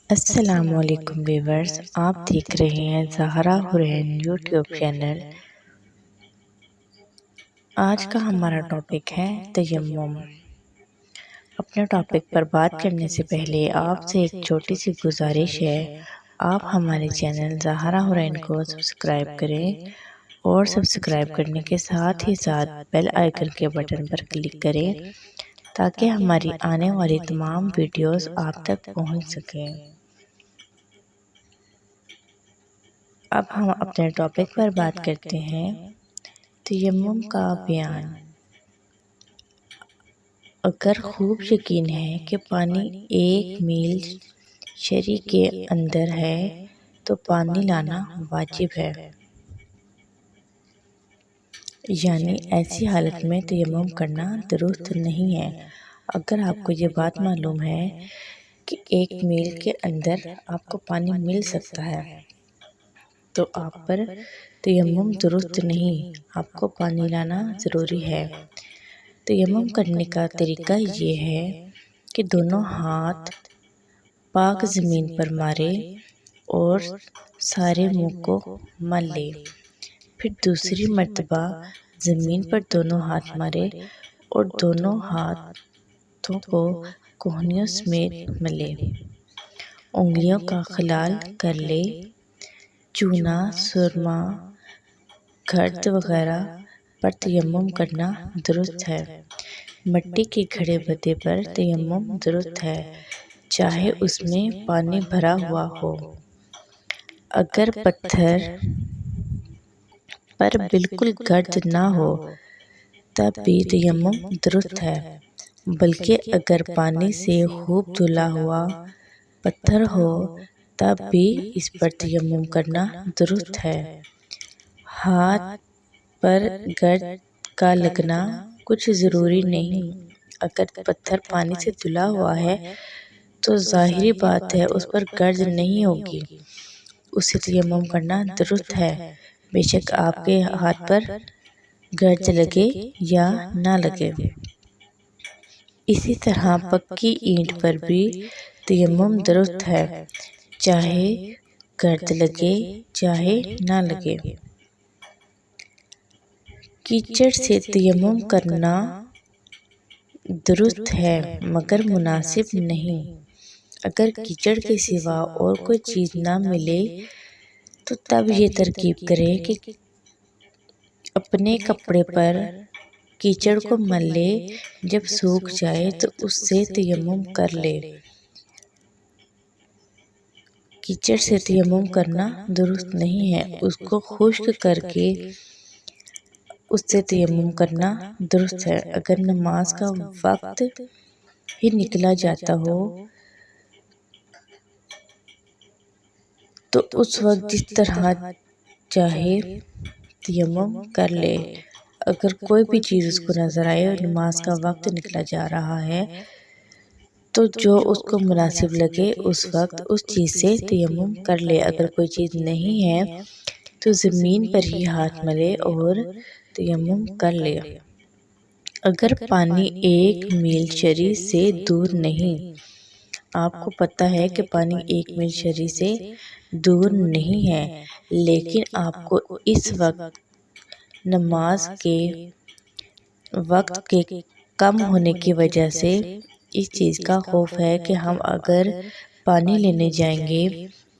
السلام علیکم ویورز، آپ دیکھ رہے ہیں زہرا حرین یوٹیوب چینل۔ آج کا ہمارا ٹاپک ہے تیمم۔ اپنے ٹاپک پر بات کرنے سے پہلے آپ سے ایک چھوٹی سی گزارش ہے، آپ ہمارے چینل زہرا حرین کو سبسکرائب کریں اور سبسکرائب کرنے کے ساتھ ہی ساتھ بیل آئیکن کے بٹن پر کلک کریں تاکہ ہماری آنے والی تمام ویڈیوز آپ تک پہنچ سکیں۔ اب ہم اپنے ٹاپک پر بات کرتے ہیں تیمم کا بیان۔ اگر خوب یقین ہے کہ پانی 1 میل شرعی کے اندر ہے تو پانی لانا واجب ہے، یعنی ایسی حالت میں تیمم کرنا درست نہیں ہے۔ اگر آپ کو یہ بات معلوم ہے کہ 1 میل کے اندر آپ کو پانی مل سکتا ہے تو آپ پر تیمم درست نہیں، آپ کو پانی لانا ضروری ہے۔ تیمم کرنے کا طریقہ یہ ہے کہ دونوں ہاتھ پاک زمین پر مارے اور سارے منہ کو مل لے، پھر دوسری مرتبہ زمین پر دونوں ہاتھ مارے اور دونوں ہاتھوں کو کہنیوں سمیت ملے، انگلیوں کا خلال کر لے۔ چونا، سرما، گرد وغیرہ پر تیمم کرنا درست ہے۔ مٹی کے گھڑے بدے پر تیمم درست ہے، چاہے اس میں پانی بھرا ہوا ہو۔ اگر پتھر پر بالکل گرد نہ ہو تب بھی تیمم درست ہے، بلکہ اگر پانی سے خوب دھلا ہوا پتھر ہو تب بھی اس پر تیمم کرنا درست ہے۔ ہاتھ پر گرد کا لگنا کچھ ضروری نہیں، اگر پتھر پانی سے دھلا ہوا ہے تو ظاہری بات ہے اس پر گرد نہیں ہوگی، اسے تیمم کرنا درست ہے، بے شک آپ کے ہاتھ پر گرد لگے یا نہ لگے۔ اسی طرح پکی اینٹ پر بھی تیمم درست ہے، چاہے گرد لگے چاہے نہ لگے۔ کیچڑ سے تیمم کرنا درست ہے مگر مناسب نہیں۔ اگر کیچڑ کے سوا اور کوئی چیز نہ ملے تو تب یہ ترکیب کریں کہ اپنے کپڑے پر کیچڑ کو مل لے، جب سوکھ جائے تو اس سے تیمم کر لے۔ کیچڑ سے تیمم کرنا درست نہیں ہے، اس کو خشک کر کے اس سے تیمم کرنا درست ہے۔ اگر نماز کا وقت ہی نکلا جاتا ہو تو اس وقت جس طرح چاہے تیمم کر لے۔ اگر کوئی بھی چیز اس کو نظر آئے اور نماز کا وقت نکلا جا رہا ہے تو جو اس کو مناسب لگے اس وقت اس چیز سے تیمم کر لے۔ اگر کوئی چیز نہیں ہے تو زمین پر ہی ہاتھ ملے اور تیمم کر لے۔ اگر پانی 1 میل شرعی سے دور نہیں، آپ کو پتہ ہے کہ پانی 1 میل شرعی سے دور نہیں ہے، لیکن آپ کو اس وقت نماز کے وقت کے کم ہونے کی وجہ سے اس چیز کا خوف ہے کہ ہم اگر پانی لینے جائیں گے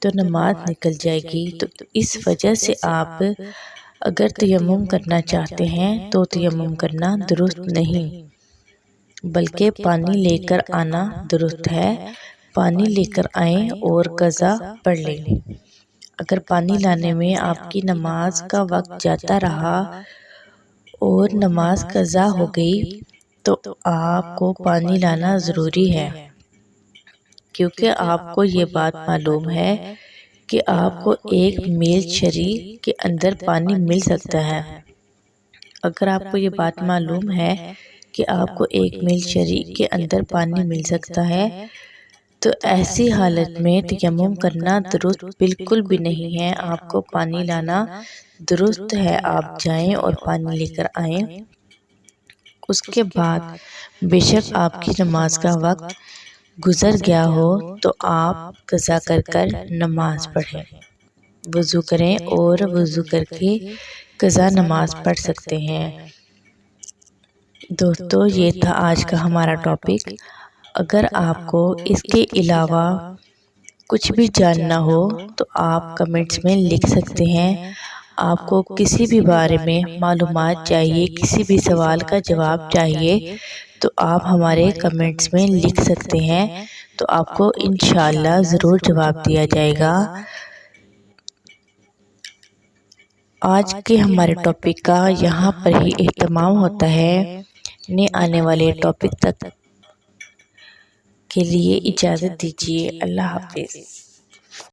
تو نماز نکل جائے گی، تو اس وجہ سے آپ اگر تیمم کرنا چاہتے ہیں تو تیمم کرنا درست نہیں، بلکہ پانی لے کر آنا درست ہے۔ پانی لے کر آئیں اور قضا پڑھ لیں۔ اگر پانی لانے میں آپ کی نماز کا وقت جاتا رہا اور نماز قضا ہو گئی تو آپ کو پانی لانا ضروری ہے، کیونکہ آپ کو یہ بات معلوم ہے کہ آپ کو 1 میل شرعی کے اندر پانی مل سکتا ہے۔ اگر آپ کو یہ بات معلوم ہے کہ آپ کو 1 میل شرعی کے اندر پانی مل سکتا ہے تو ایسی حالت میں تیمم کرنا درست بالکل بھی نہیں ہے، آپ کو پانی لانا درست ہے۔ آپ جائیں اور پانی لے کر آئیں، اس کے بعد بے شک آپ کی نماز کا وقت گزر گیا ہو تو آپ قضا کر کر نماز پڑھیں، وضو کریں اور وضو کر کے قضا نماز پڑھ سکتے ہیں۔ دوستو یہ تھا آج کا ہمارا ٹاپک۔ اگر آپ کو اس کے علاوہ کچھ بھی جاننا ہو تو آپ کمنٹس میں لکھ سکتے ہیں۔ آپ کو کسی بھی بارے میں معلومات چاہیے، کسی بھی سوال کا جواب چاہیے تو آپ ہمارے کمنٹس میں لکھ سکتے ہیں، تو آپ کو انشاءاللہ ضرور جواب دیا جائے گا۔ آج کے ہمارے ٹاپک کا یہاں پر ہی اختتام ہوتا ہے۔ آنے والے ٹاپک تک کے لیے اجازت دیجیے۔ اللہ حافظ۔